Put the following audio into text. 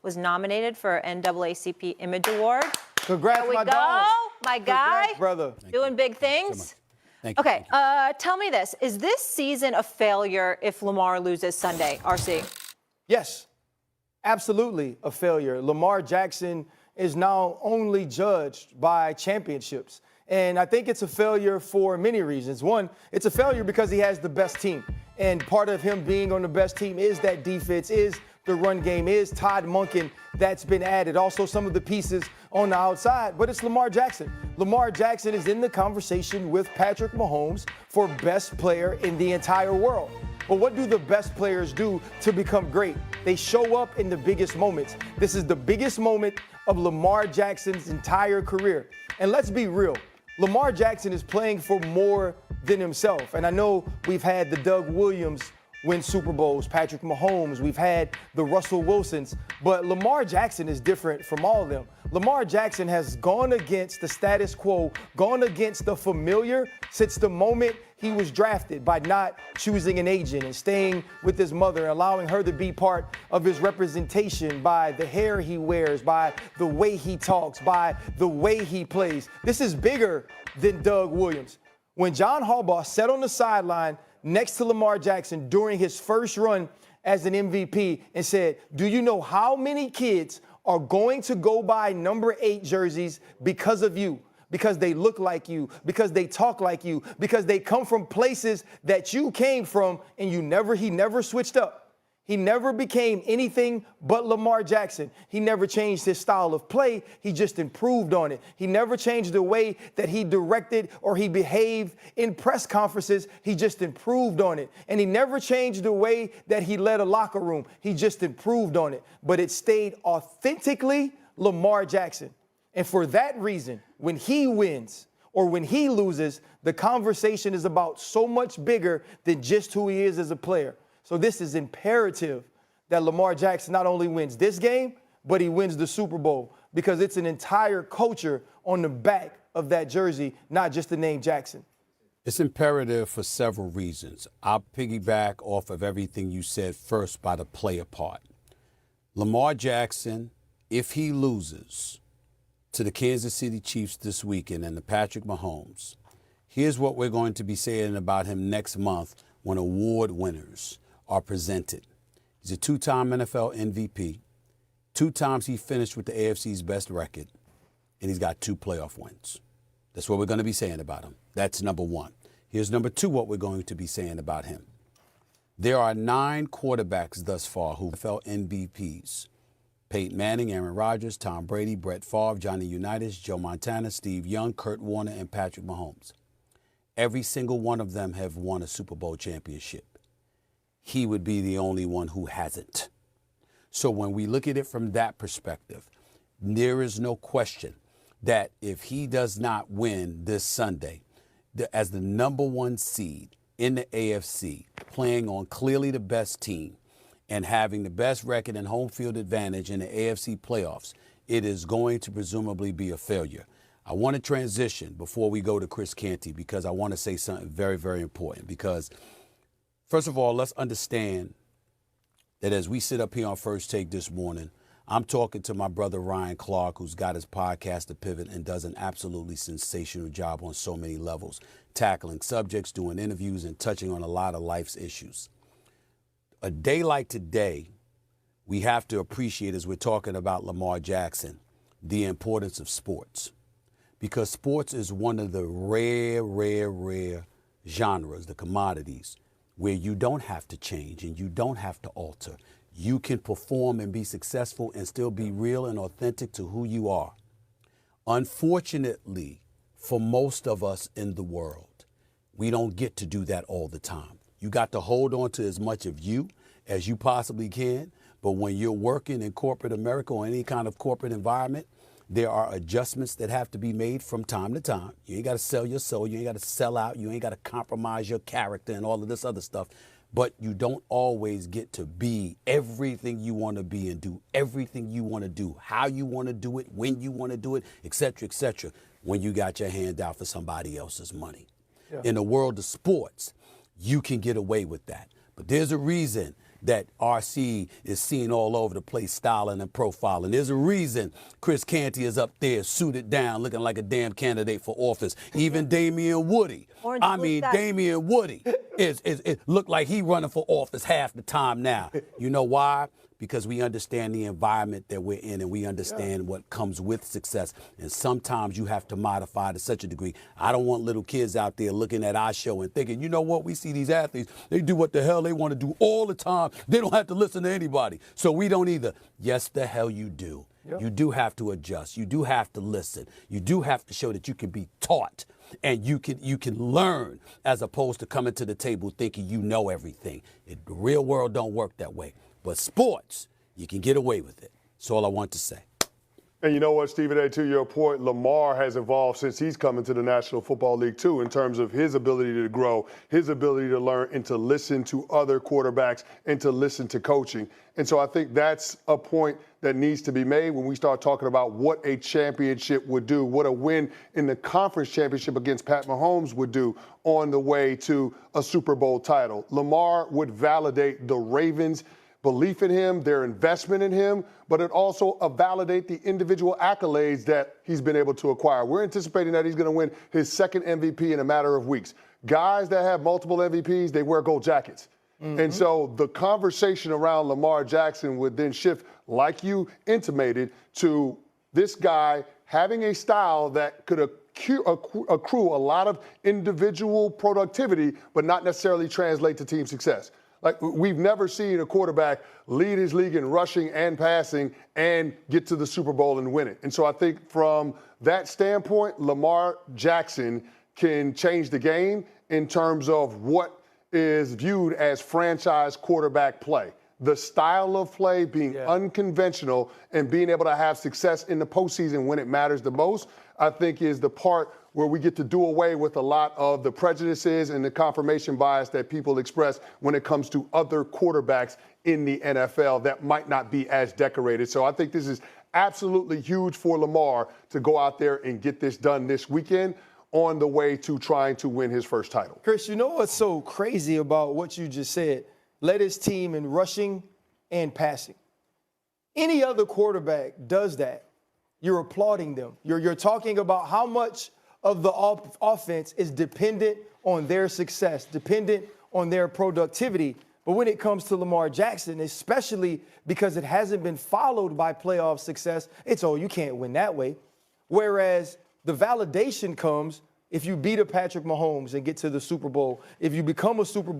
was nominated for NAACP Image Award. Congrats, There we my go, dog. my guy. Congrats, brother. Doing big things. Thank you. Okay, tell me this. Is this season a failure if Lamar loses Sunday, RC? Yes, absolutely a failure. Lamar Jackson is now only judged by championships. And I think it's a failure for many reasons. One, it's a failure because he has the best team. And part of him being on the best team is that defense, is the run game, is Todd Monken that's been added. Also some of the pieces on the outside, but it's Lamar Jackson. Lamar Jackson is in the conversation with Patrick Mahomes for best player in the entire world. But what do the best players do to become great? They show up in the biggest moments. This is the biggest moment of Lamar Jackson's entire career. And let's be real, Lamar Jackson is playing for more than himself. And I know we've had the Doug Williams win Super Bowls, Patrick Mahomes, we've had the Russell Wilsons, but Lamar Jackson is different from all of them. Lamar Jackson has gone against the status quo, gone against the familiar since the moment he was drafted by not choosing an agent and staying with his mother, allowing her to be part of his representation by the hair he wears, by the way he talks, by the way he plays. This is bigger than Doug Williams. When John Harbaugh sat on the sideline next to Lamar Jackson during his first run as an MVP and said, do you know how many kids are going to go buy number 8 jerseys because of you? Because they look like you, because they talk like you, because they come from places that you came from, and he never switched up. He never became anything but Lamar Jackson. He never changed his style of play. He just improved on it. He never changed the way that he directed or he behaved in press conferences. He just improved on it. And he never changed the way that he led a locker room. He just improved on it. But it stayed authentically Lamar Jackson. And for that reason, when he wins or when he loses, the conversation is about so much bigger than just who he is as a player. So this is imperative that Lamar Jackson not only wins this game, but he wins the Super Bowl, because it's an entire culture on the back of that jersey, not just the name Jackson. It's imperative for several reasons. I'll piggyback off of everything you said first by the player part. Lamar Jackson, if he loses to the Kansas City Chiefs this weekend and the Patrick Mahomes, here's what we're going to be saying about him next month when award winners are presented. He's a 2-time NFL MVP. 2 times he finished with the AFC's best record, and he's got 2 playoff wins. That's what we're going to be saying about him. That's number 1. Here's number 2, what we're going to be saying about him. There are 9 quarterbacks thus far who NFL MVPs. Peyton Manning, Aaron Rodgers, Tom Brady, Brett Favre, Johnny Unitas, Joe Montana, Steve Young, Kurt Warner, and Patrick Mahomes. Every single one of them have won a Super Bowl championship. He would be the only one who hasn't. So when we look at it from that perspective, there is no question that if he does not win this Sunday, as the number 1 seed in the AFC, playing on clearly the best team and having the best record and home field advantage in the AFC playoffs, it is going to presumably be a failure. I want to transition before we go to Chris Canty, because I want to say something very, very important. Because first of all, let's understand that as we sit up here on First Take this morning, I'm talking to my brother Ryan Clark, who's got his podcast, The Pivot, and does an absolutely sensational job on so many levels, tackling subjects, doing interviews, and touching on a lot of life's issues. A day like today, we have to appreciate, as we're talking about Lamar Jackson, the importance of sports. Because sports is one of the rare genres, the commodities, where you don't have to change and you don't have to alter. You can perform and be successful and still be real and authentic to who you are. Unfortunately, for most of us in the world, we don't get to do that all the time. You got to hold on to as much of you as you possibly can. But when you're working in corporate America or any kind of corporate environment, there are adjustments that have to be made from time to time. You ain't got to sell your soul. You ain't got to sell out. You ain't got to compromise your character and all of this other stuff. But you don't always get to be everything you want to be and do everything you want to do, how you want to do it, when you want to do it, et cetera, when you got your hand out for somebody else's money. Yeah. In the world of sports, you can get away with that. But there's a reason that RC is seen all over the place styling and profiling. There's a reason Chris Canty is up there suited down looking like a damn candidate for office. Even Damian Woody. Damian Woody it looked like he running for office half the time now. You know why? Because we understand the environment that we're in and we understand what comes with success. And sometimes you have to modify to such a degree. I don't want little kids out there looking at our show and thinking, you know what, we see these athletes, they do what the hell they want to do all the time. They don't have to listen to anybody. So we don't either. Yes, the hell you do. Yep. You do have to adjust. You do have to listen. You do have to show that you can be taught and you can learn as opposed to coming to the table thinking you know everything. The real world don't work that way. But sports, you can get away with it. That's all I want to say. And you know what, Stephen A., to your point, Lamar has evolved since he's come into the National Football League, too, in terms of his ability to grow, his ability to learn and to listen to other quarterbacks and to listen to coaching. And so I think that's a point that needs to be made when we start talking about what a championship would do, what a win in the conference championship against Pat Mahomes would do on the way to a Super Bowl title. Lamar would validate the Ravens' belief in him, their investment in him, but it also validate the individual accolades that he's been able to acquire. We're anticipating that he's going to win his second MVP in a matter of weeks. Guys that have multiple MVPs, they wear gold jackets. Mm-hmm. And so the conversation around Lamar Jackson would then shift, like you intimated, to this guy having a style that could accrue a lot of individual productivity, but not necessarily translate to team success. Like, we've never seen a quarterback lead his league in rushing and passing and get to the Super Bowl and win it. And so I think from that standpoint, Lamar Jackson can change the game in terms of what is viewed as franchise quarterback play. The style of play being unconventional and being able to have success in the postseason when it matters the most, I think is the part where we get to do away with a lot of the prejudices and the confirmation bias that people express when it comes to other quarterbacks in the NFL that might not be as decorated. So I think this is absolutely huge for Lamar to go out there and get this done this weekend on the way to trying to win his first title. Chris, you know what's so crazy about what you just said? Led his team in rushing and passing. Any other quarterback does that, you're applauding them. You're talking about how much of the offense is dependent on their success, dependent on their productivity. But when it comes to Lamar Jackson, especially because it hasn't been followed by playoff success, it's, oh, you can't win that way. Whereas the validation comes if you beat a Patrick Mahomes and get to the Super Bowl, if you become a Super Bowl